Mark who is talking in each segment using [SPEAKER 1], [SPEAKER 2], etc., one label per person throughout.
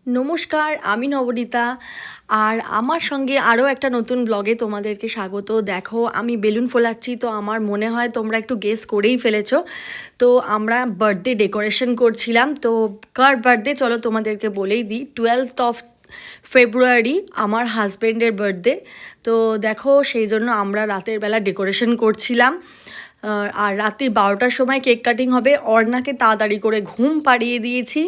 [SPEAKER 1] নমস্কার, আমি নবনীতা। আর আমার সঙ্গে আরও একটা নতুন ব্লগে তোমাদেরকে স্বাগত। দেখো, আমি বেলুন ফোলাচ্ছি, তো আমার মনে হয় তোমরা একটু গেস করেই ফেলেছো। তো আমরা বার্থডে ডেকোরেশন করছিলাম। তো কার বার্থডে চলো তোমাদেরকে বলেই দিই। 12th ফেব্রুয়ারি আমার হাজব্যান্ডের বার্থডে। তো দেখো, সেই জন্য আমরা রাতের বেলা ডেকোরেশন করছিলাম। আর রাত্রি 12টার সময় কেক কাটিং হবে। অর্ণাকে তাড়াতাড়ি করে ঘুম পাড়িয়ে দিয়েছি।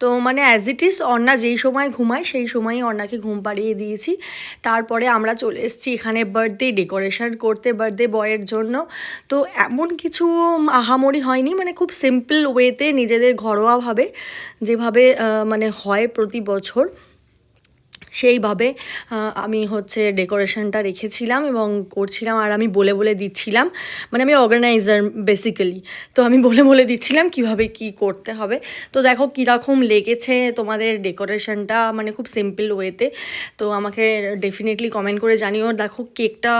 [SPEAKER 1] তো মানে অ্যাজ ইট ইজ, অর্ণা যেই সময় ঘুমায় সেই সময়ই অর্ণাকে ঘুম পাড়িয়ে দিয়েছি। তারপরে আমরা চলে এসেছি এখানে বার্থডে ডেকোরেশন করতে বার্থডে বয়ের জন্য। তো এমন কিছু আহামরি হয়নি, মানে খুব সিম্পল ওয়েতে নিজেদের ঘরোয়াভাবে যেভাবে মানে হয় প্রতি বছর সেইভাবে আমি হচ্ছে ডেকোরেশনটা রেখেছিলাম এবং করছিলাম। আর আমি বলে বলে দিচ্ছিলাম, মানে আমি অর্গানাইজার বেসিক্যালি। তো আমি বলে বলে দিচ্ছিলাম কিভাবে কি করতে হবে। তো দেখো কীরকম লেগেছে তোমাদের ডেকোরেশনটা, মানে খুব সিম্পল ওয়েতে। তো আমাকে ডেফিনেটলি কমেন্ট করে জানিও। দেখো কেকটা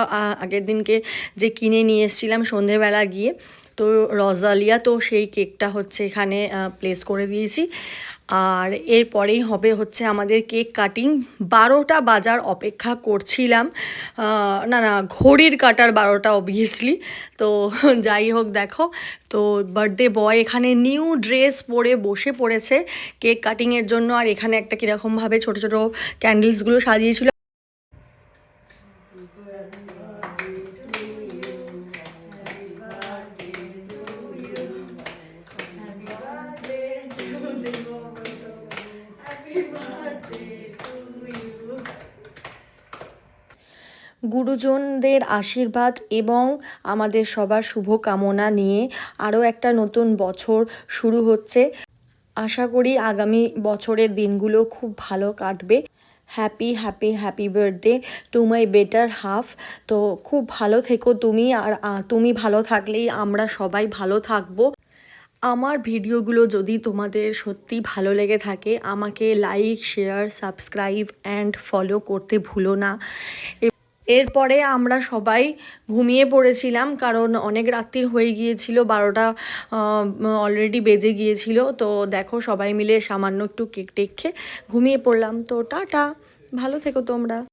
[SPEAKER 1] আগের দিনকে যে কিনে নিয়ে এসেছিলাম সন্ধেবেলা গিয়ে, তো রজালিয়া, তো সেই কেকটা হচ্ছে এখানে প্লেস করে দিয়েছি। আর এরপরেই হবে হচ্ছে আমাদের কেক কাটিং। 12টা বাজার অপেক্ষা করছিলাম। না না, ঘড়ির কাঁটার 12টা অবভিয়াসলি। তো যাই হোক, দেখো, তো বার্থডে বয় এখানে নিউ ড্রেস পরে বসে পড়েছে কেক কাটিংয়ের জন্য। আর এখানে একটা কীরকমভাবে ছোটো ছোটো ক্যান্ডেলসগুলো সাজিয়েছিল। গুরুজনদের আশীর্বাদ এবং আমাদের সবার শুভকামনা নিয়ে আরও একটা নতুন বছর শুরু হচ্ছে। আশা করি আগামী বছরের দিনগুলো খুব ভালো কাটবে। Happy happy happy birthday to my better half. তো খুব ভালো থেকো তুমি। আর তুমি ভালো থাকলেই আমরা সবাই ভালো থাকবো। আমার ভিডিওগুলো যদি তোমাদের সত্যি ভালো লেগে থাকে, আমাকে like, share, subscribe and follow করতে ভুলো না। এরপরে আমরা সবাই ঘুমিয়ে পড়েছিলাম, কারণ অনেক রাত্রির হয়ে গিয়েছিল, 12টা অলরেডি বেজে গিয়েছিল। তো দেখো, সবাই মিলে সামান্য একটু কেক টেক খেয়ে ঘুমিয়ে পড়লাম। তো টাটা, ভালো থেকো তোমরা।